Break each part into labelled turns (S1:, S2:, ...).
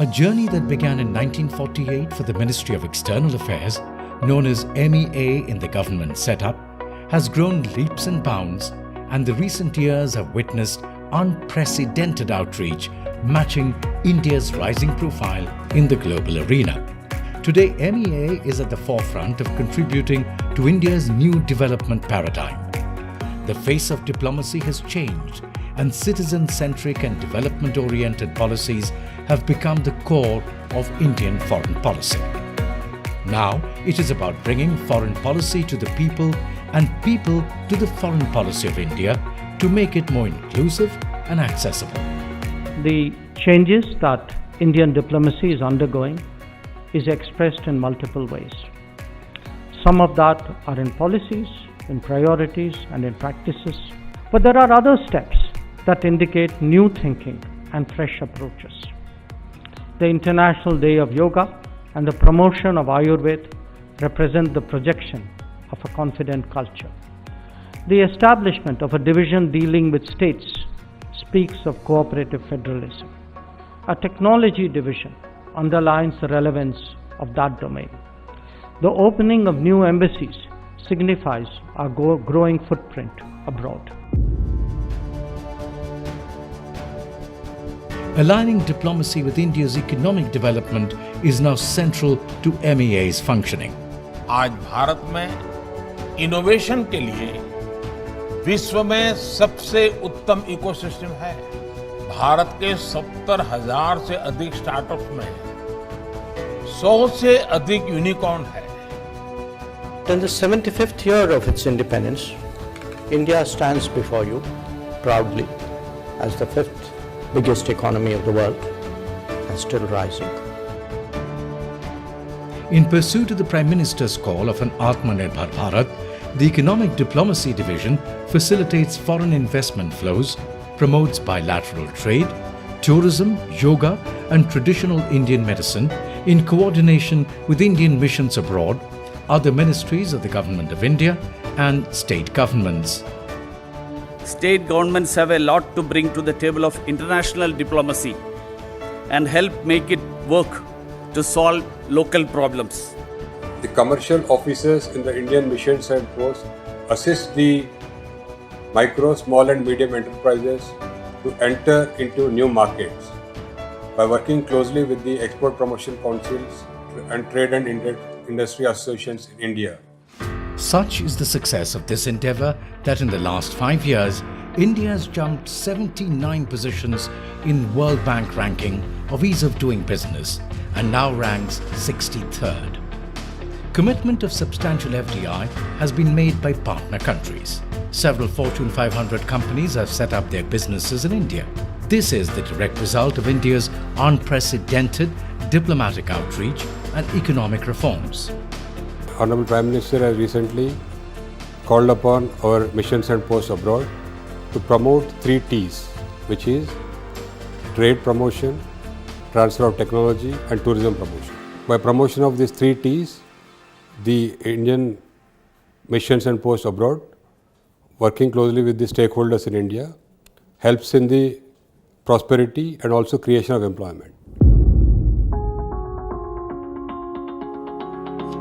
S1: A journey that began in 1948 for the Ministry of External Affairs, known as MEA in the government setup, has grown leaps and bounds, and the recent years have witnessed unprecedented outreach matching India's rising profile in the global arena. Today, MEA is at the forefront of contributing to India's new development paradigm. The face of diplomacy has changed, and citizen-centric and development-oriented policies have become the core of Indian foreign policy. Now, it is about bringing foreign policy to the people and people to the foreign policy of India to make it more inclusive and accessible.
S2: The changes that Indian diplomacy is undergoing is expressed in multiple ways. Some of that are in policies, in priorities, and in practices. But there are other steps that indicate new thinking and fresh approaches. The International Day of Yoga and the promotion of Ayurveda represent the projection of a confident culture. The establishment of a division dealing with states speaks of cooperative federalism. A technology division underlines the relevance of that domain. The opening of new embassies signifies our growing footprint abroad.
S1: Aligning diplomacy with India's economic development is now central to MEA's functioning.
S3: आज भारत में innovation के लिए विश्व में सबसे उत्तम ecosystem है। भारत के 70,000 से अधिक स्टार्टअप्स में 100 से अधिक यूनिकॉर्न है।
S4: In the 75th year of its independence, India stands before you proudly as the fifth biggest economy of the world and still rising.
S1: In pursuit of the Prime Minister's call of an Atmanirbhar Bharat, the Economic Diplomacy Division facilitates foreign investment flows, promotes bilateral trade, tourism, yoga and traditional Indian medicine in coordination with Indian missions abroad, other ministries of the Government of India and state governments.
S5: State governments have a lot to bring to the table of international diplomacy and help make it work to solve local problems.
S6: The commercial officers in the Indian missions and posts assist the micro, small and medium enterprises to enter into new markets by working closely with the export promotion councils and trade and industry associations in India.
S1: Such is the success of this endeavour that in the last 5 years, India has jumped 79 positions in World Bank ranking of ease of doing business and now ranks 63rd. Commitment of substantial FDI has been made by partner countries. Several Fortune 500 companies have set up their businesses in India. This is the direct result of India's unprecedented diplomatic outreach and economic reforms.
S6: Honorable Prime Minister has recently called upon our missions and posts abroad to promote 3 T's, which is trade promotion, transfer of technology and tourism promotion. By promotion of these 3 T's, the Indian missions and posts abroad, working closely with the stakeholders in India, helps in the prosperity and also creation of employment.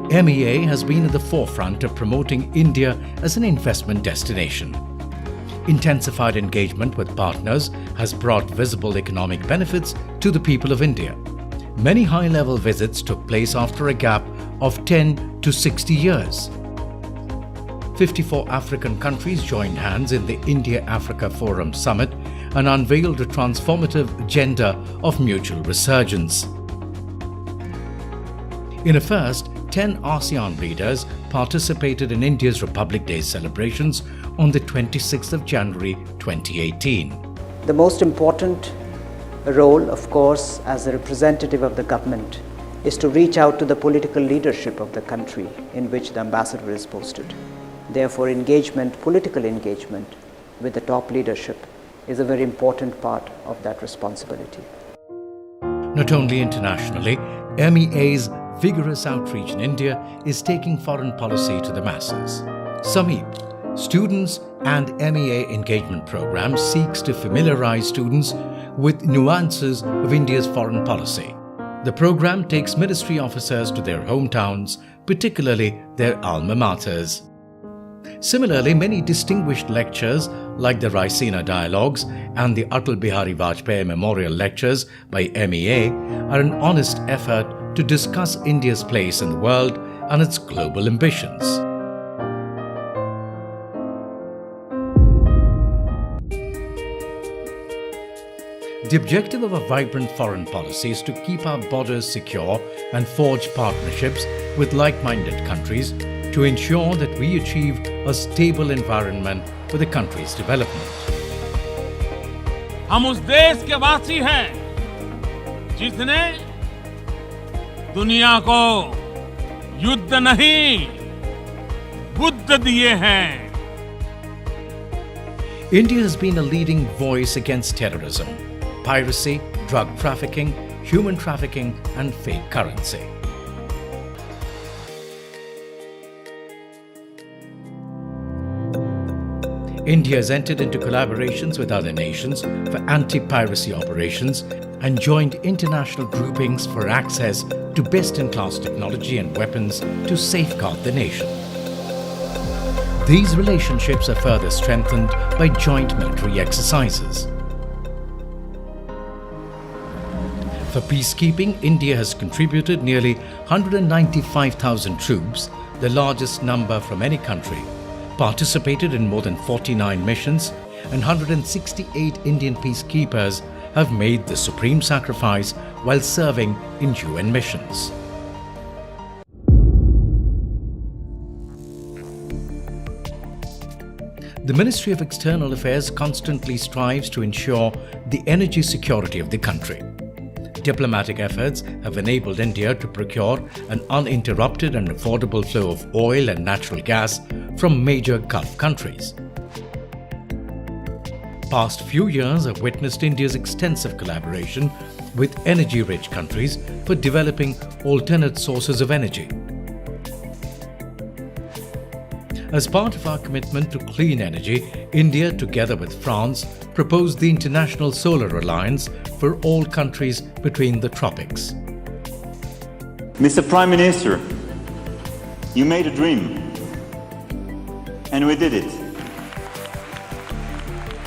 S1: MEA has been at the forefront of promoting India as an investment destination. Intensified engagement with partners has brought visible economic benefits to the people of India. Many high-level visits took place after a gap of 10 to 60 years. 54 African countries joined hands in the India-Africa Forum Summit and unveiled a transformative agenda of mutual resurgence. In a first, 10 ASEAN leaders participated in India's Republic Day celebrations on the 26th of January 2018.
S7: The most important role, of course, as a representative of the government is to reach out to the political leadership of the country in which the ambassador is posted. Therefore, political engagement with the top leadership is a very important part of that responsibility.
S1: Not only internationally, MEA's vigorous outreach in India is taking foreign policy to the masses. SAMEEP, Students and MEA Engagement Program, seeks to familiarize students with nuances of India's foreign policy. The program takes ministry officers to their hometowns, particularly their alma maters. Similarly, many distinguished lectures like the Raisina Dialogues and the Atal Bihari Vajpayee Memorial Lectures by MEA are an honest effort to discuss India's place in the world and its global ambitions. The objective of a vibrant foreign policy is to keep our borders secure and forge partnerships with like-minded countries to ensure that we achieve a stable environment for the country's development.
S3: हम उस देश के वासी हैं जिसने दुनिया को युद्ध नहीं बुद्ध दिए हैं.
S1: India has been a leading voice against terrorism, piracy, drug trafficking, human trafficking and fake currency. India has entered into collaborations with other nations for anti-piracy operations and joined international groupings for access to best-in-class technology and weapons to safeguard the nation. These relationships are further strengthened by joint military exercises. For peacekeeping, India has contributed nearly 195,000 troops, the largest number from any country, participated in more than 49 missions, and 168 Indian peacekeepers have made the supreme sacrifice while serving in UN missions. The Ministry of External Affairs constantly strives to ensure the energy security of the country. Diplomatic efforts have enabled India to procure an uninterrupted and affordable flow of oil and natural gas from major Gulf countries. Past few years have witnessed India's extensive collaboration with energy-rich countries for developing alternate sources of energy. As part of our commitment to clean energy, India, together with France, proposed the International Solar Alliance for all countries between the tropics.
S8: Mr. Prime Minister, you made a dream, and we did it.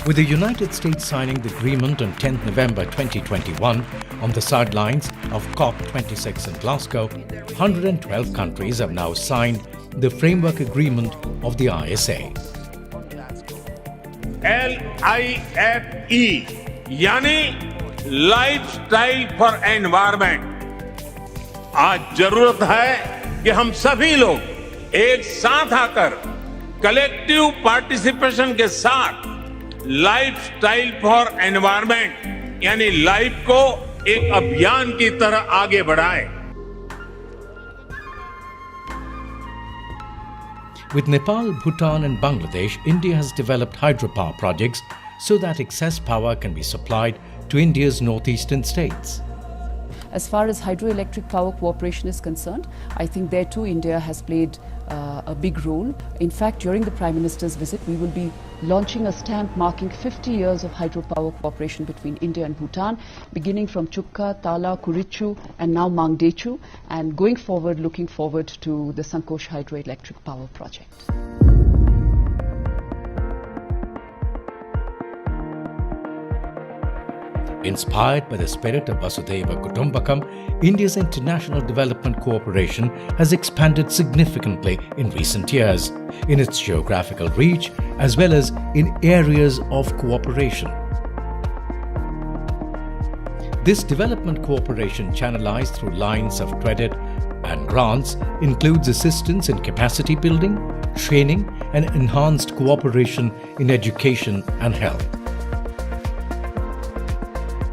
S1: With the United States signing the agreement on 10 November 2021 on the sidelines of COP26 in Glasgow, 112 countries have now signed the framework agreement of the ISA.
S3: LIFE यानी lifestyle for environment. आज जरूरत है कि हम सभी लोग एक साथ आकर कलेक्टिव पार्टिसिपेशन के साथ लाइफस्टाइल फॉर एनवायरमेंट यानी लाइफ को एक अभियान की तरह आगे बढ़ाएं.
S1: With Nepal, Bhutan and Bangladesh, India has developed hydropower projects so that excess power can be supplied to India's northeastern states.
S9: As far as hydroelectric power cooperation is concerned, I think there too India has played a big role. In fact, during the Prime Minister's visit, we will be launching a stamp marking 50 years of hydropower cooperation between India and Bhutan, beginning from Chukka, Tala, Kurichu and now Mangdechu, and going forward, looking forward to the Sankosh hydroelectric power project.
S1: Inspired by the spirit of Vasudhaiva Kutumbakam, India's international development cooperation has expanded significantly in recent years, in its geographical reach as well as in areas of cooperation. This development cooperation channelized through lines of credit and grants includes assistance in capacity building, training and enhanced cooperation in education and health.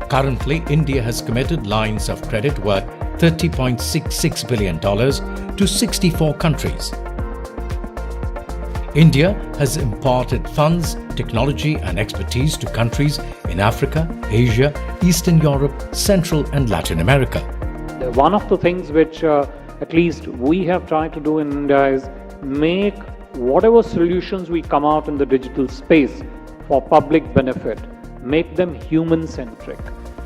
S1: Currently, India has committed lines of credit worth $30.66 billion to 64 countries. India has imparted funds, technology and expertise to countries in Africa, Asia, Eastern Europe, Central and Latin America.
S10: One of the things which at least we have tried to do in India is make whatever solutions we come out in the digital space for public benefit, make them human-centric,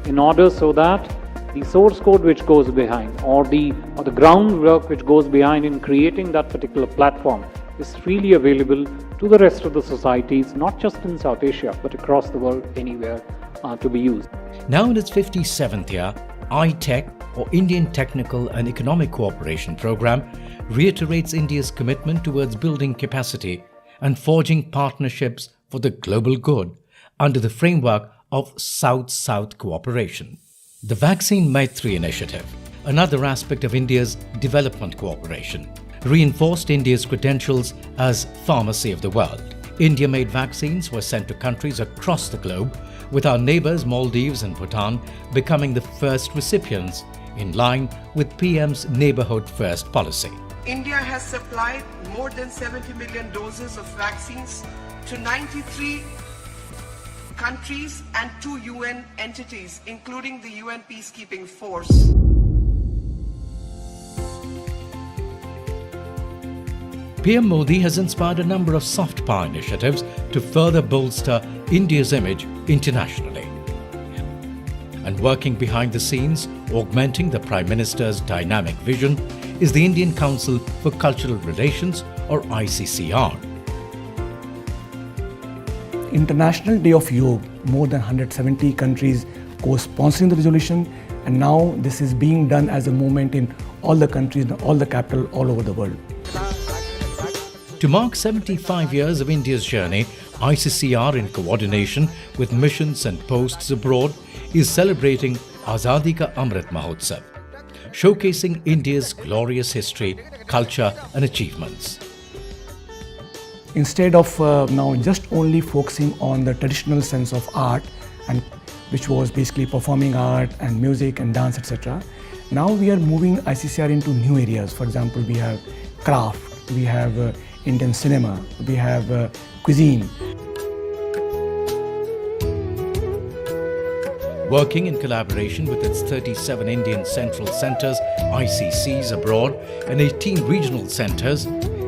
S10: in order so that the source code which goes behind, or the groundwork which goes behind in creating that particular platform is freely available to the rest of the societies, not just in South Asia, but across the world, anywhere to be used.
S1: Now in its 57th year, I-TECH, or Indian Technical and Economic Cooperation Program, reiterates India's commitment towards building capacity and forging partnerships for the global good under the framework of South-South cooperation. The Vaccine Maitri initiative, another aspect of India's development cooperation, reinforced India's credentials as pharmacy of the world. India-made vaccines were sent to countries across the globe, with our neighbours Maldives and Bhutan becoming the first recipients in line with PM's Neighbourhood First policy.
S11: India has supplied more than 70 million doses of vaccines to 93 countries and 2 UN entities, including the UN Peacekeeping Force.
S1: PM Modi has inspired a number of soft power initiatives to further bolster India's image internationally. And working behind the scenes, augmenting the Prime Minister's dynamic vision, is the Indian Council for Cultural Relations, or ICCR.
S12: International Day of Yoga, more than 170 countries co-sponsoring the resolution, and now this is being done as a movement in all the countries, all the capital, all over the world.
S1: To mark 75 years of India's journey, ICCR, in coordination with missions and posts abroad, is celebrating Azadi Ka Amrit Mahotsav, showcasing India's glorious history, culture and achievements.
S12: Instead of now just only focusing on the traditional sense of art, and which was basically performing art and music and dance, etc., now we are moving ICCR into new areas. For example, we have craft, we have Indian cinema, we have cuisine.
S1: Working in collaboration with its 37 Indian Central Centres, ICCs abroad, and 18 regional centres,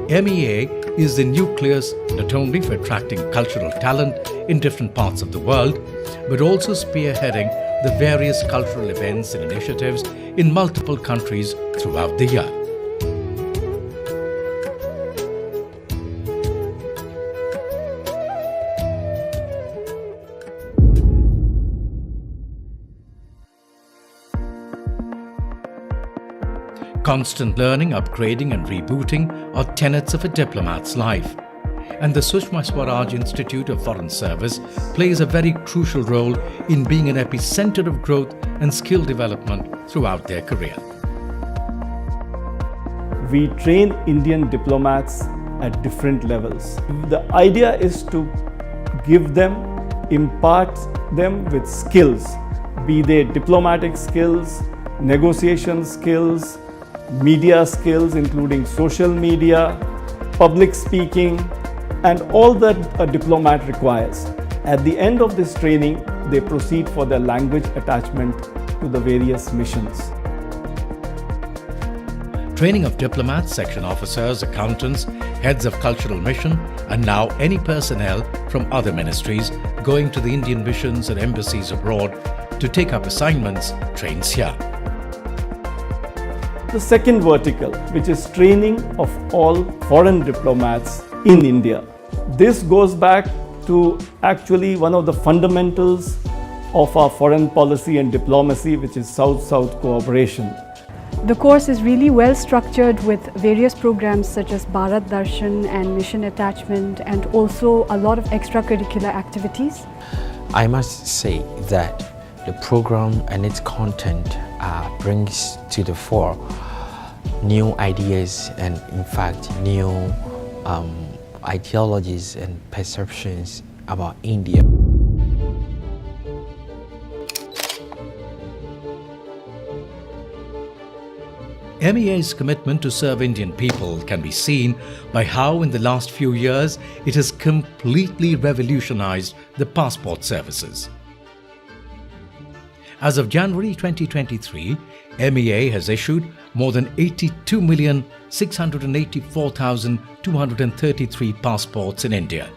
S1: MEA is the nucleus not only for attracting cultural talent in different parts of the world, but also spearheading the various cultural events and initiatives in multiple countries throughout the year. Constant learning, upgrading and rebooting are tenets of a diplomat's life. And the Sushma Swaraj Institute of Foreign Service plays a very crucial role in being an epicenter of growth and skill development throughout their career.
S13: We train Indian diplomats at different levels. The idea is to give them, impart them with skills, be they diplomatic skills, negotiation skills, media skills including social media, public speaking, and all that a diplomat requires. At the end of this training, they proceed for their language attachment to the various missions.
S1: Training of diplomats, section officers, accountants, heads of cultural mission, and now any personnel from other ministries going to the Indian missions and embassies abroad to take up assignments trains here.
S13: The second vertical, which is training of all foreign diplomats in India. This goes back to actually one of the fundamentals of our foreign policy and diplomacy, which is South-South cooperation.
S14: The course is really well structured with various programs such as Bharat Darshan and mission attachment, and also a lot of extracurricular activities.
S15: I must say that the program and its content brings to the fore new ideas and, in fact, new ideologies and perceptions about India.
S1: MEA's commitment to serve Indian people can be seen by how in the last few years it has completely revolutionized the passport services. As of January 2023, MEA has issued more than 82,684,233 passports in India.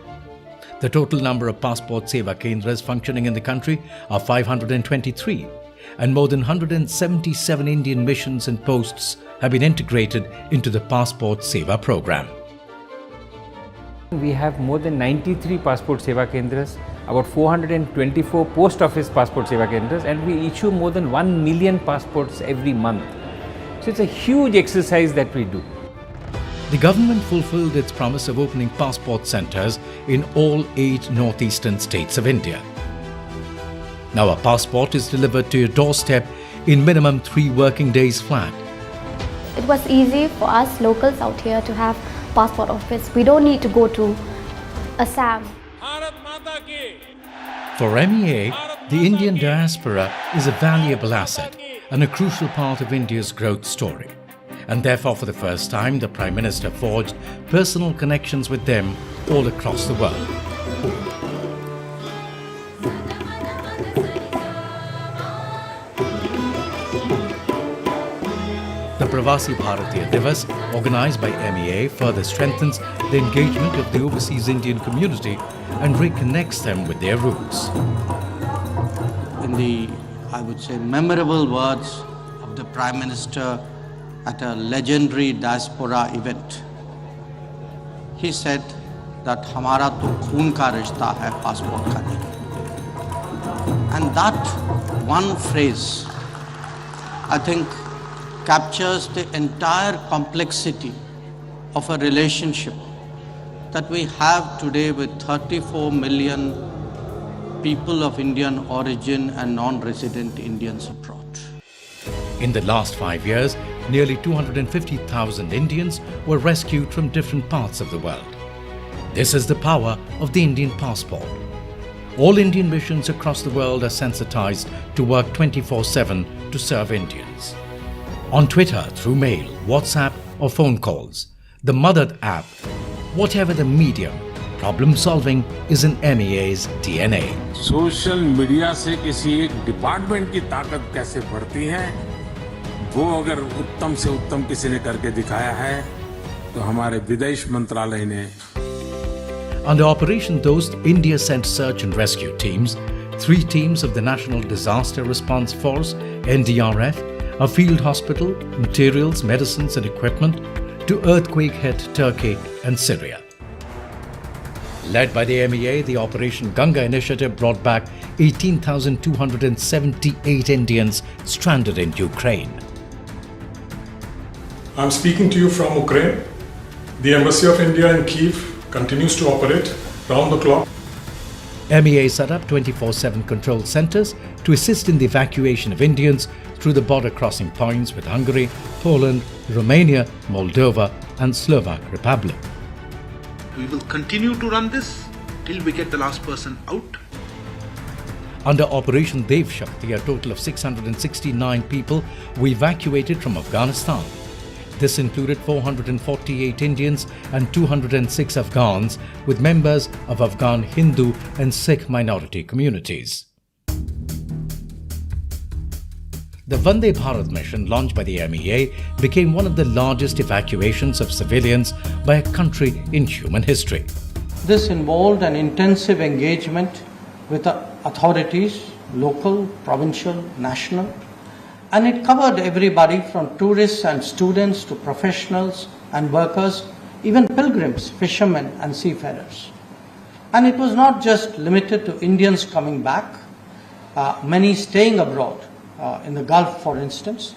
S1: The total number of passport seva kendras functioning in the country are 523, and more than 177 Indian missions and posts have been integrated into the Passport Seva program.
S16: We have more than 93 Passport Seva Kendras, about 424 Post Office Passport Seva Kendras, and we issue more than 1 million passports every month. So it's a huge exercise that we do.
S1: The government fulfilled its promise of opening passport centres in all 8 northeastern states of India. Now a passport is delivered to your doorstep in minimum 3 working days flat.
S17: It was easy for us locals out here to have passport office. We don't need to go to Assam.
S1: For MEA, the Indian diaspora is a valuable asset and a crucial part of India's growth story. And therefore, for the first time, the Prime Minister forged personal connections with them all across the world. The Pravasi Bharatiya Divas, organised by MEA, further strengthens the engagement of the overseas Indian community and reconnects them with their roots.
S4: In the, I would say, memorable words of the Prime Minister at a legendary diaspora event, he said that "Hamara to khoon ka rishta hai, passport ka nahi." And that one phrase, I think, captures the entire complexity of a relationship that we have today with 34 million people of Indian origin and non-resident Indians abroad.
S1: In the last 5 years, nearly 250,000 Indians were rescued from different parts of the world. This is the power of the Indian passport. All Indian missions across the world are sensitized to work 24/7 to serve Indians. On Twitter, through mail, WhatsApp or phone calls, the Madad app, whatever the medium, problem solving is in MEA's DNA.
S3: Social media से किसी एक department की ताकत कैसे बढ़ती है, वो अगर उत्तम से उत्तम किसी ने करके दिखाया है, तो हमारे विदेश मंत्रालय ने.
S1: Under Operation Dost, India sent search and rescue teams, 3 teams of the National Disaster Response Force, NDRF, a field hospital, materials, medicines and equipment to earthquake-hit Turkey and Syria. Led by the MEA, the Operation Ganga initiative brought back 18,278 Indians stranded in Ukraine.
S18: I'm speaking to you from Ukraine. The Embassy of India in Kyiv continues to operate round the clock.
S1: MEA set up 24/7 control centres to assist in the evacuation of Indians through the border crossing points with Hungary, Poland, Romania, Moldova and Slovak Republic.
S19: We will continue to run this till we get the last person out.
S1: Under Operation Dev Shakti, a total of 669 people were evacuated from Afghanistan. This included 448 Indians and 206 Afghans, with members of Afghan Hindu and Sikh minority communities. The Vande Bharat mission, launched by the MEA, became one of the largest evacuations of civilians by a country in human history.
S4: This involved an intensive engagement with the authorities, local, provincial, national, and it covered everybody from tourists and students to professionals and workers, even pilgrims, fishermen and seafarers. And it was not just limited to Indians coming back. Many staying abroad, in the Gulf for instance,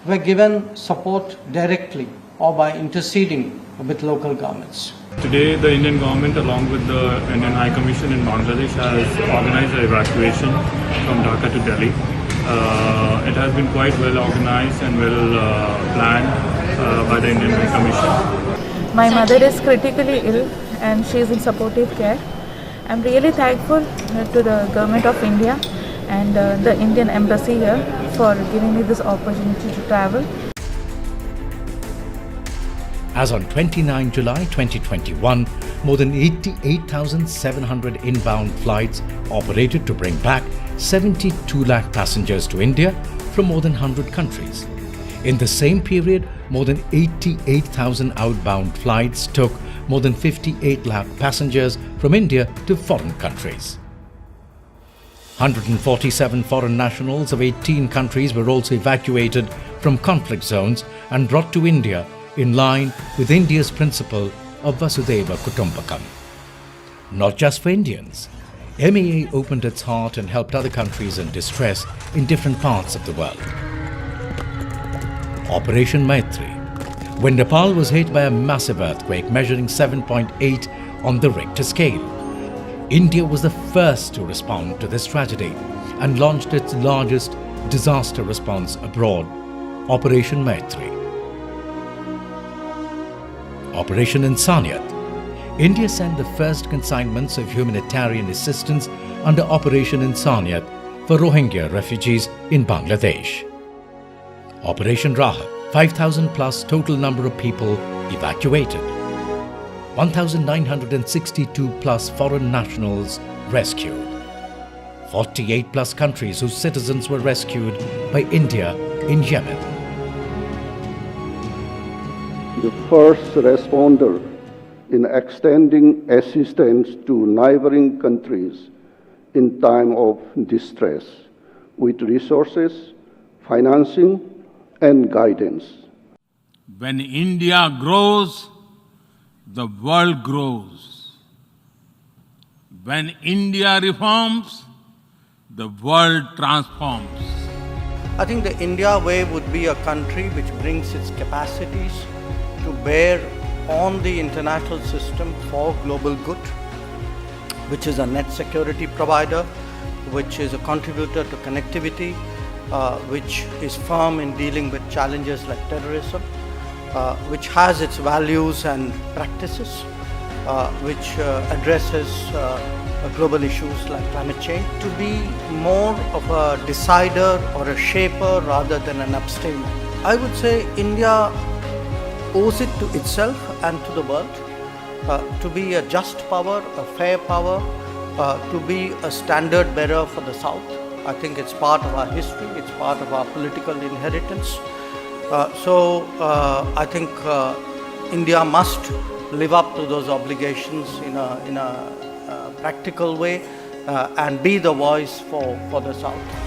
S4: were given support directly or by interceding with local governments.
S20: Today, the Indian government, along with the Indian High Commission in Bangladesh, has organized an evacuation from Dhaka to Delhi. It has been quite well organized and well planned by the Indian High Commission.
S21: My mother is critically ill and she is in supportive care. I'm really thankful to the Government of India and the Indian Embassy here for giving me this opportunity to travel.
S1: As on 29 July 2021, more than 88,700 inbound flights operated to bring back 72 lakh passengers to India from more than 100 countries. In the same period, more than 88,000 outbound flights took more than 58 lakh passengers from India to foreign countries. 147 foreign nationals of 18 countries were also evacuated from conflict zones and brought to India in line with India's principle of Vasudhaiva Kutumbakam. Not just for Indians, MEA opened its heart and helped other countries in distress in different parts of the world. Operation Maitri. When Nepal was hit by a massive earthquake measuring 7.8 on the Richter scale, India was the first to respond to this tragedy and launched its largest disaster response abroad, Operation Maitri. Operation Insaniyat. India sent the first consignments of humanitarian assistance under Operation Insaniyat for Rohingya refugees in Bangladesh. Operation Rahat. 5,000 plus total number of people evacuated. 1,962 plus foreign nationals rescued. 48 plus countries whose citizens were rescued by India in Yemen.
S2: The first responder in extending assistance to neighboring countries in time of distress with resources, financing, and guidance.
S3: When India grows, the world grows. When India reforms, the world transforms.
S4: I think the India way would be a country which brings its capacities to bear on the international system for global good, which is a net security provider, which is a contributor to connectivity, which is firm in dealing with challenges like terrorism, which has its values and practices, which addresses global issues like climate change, to be more of a decider or a shaper rather than an abstainer. I would say India owes it to itself and to the world to be a just power, a fair power, to be a standard bearer for the South. I think it's part of our history, it's part of our political inheritance. I think India must live up to those obligations in a practical way and be the voice for the South.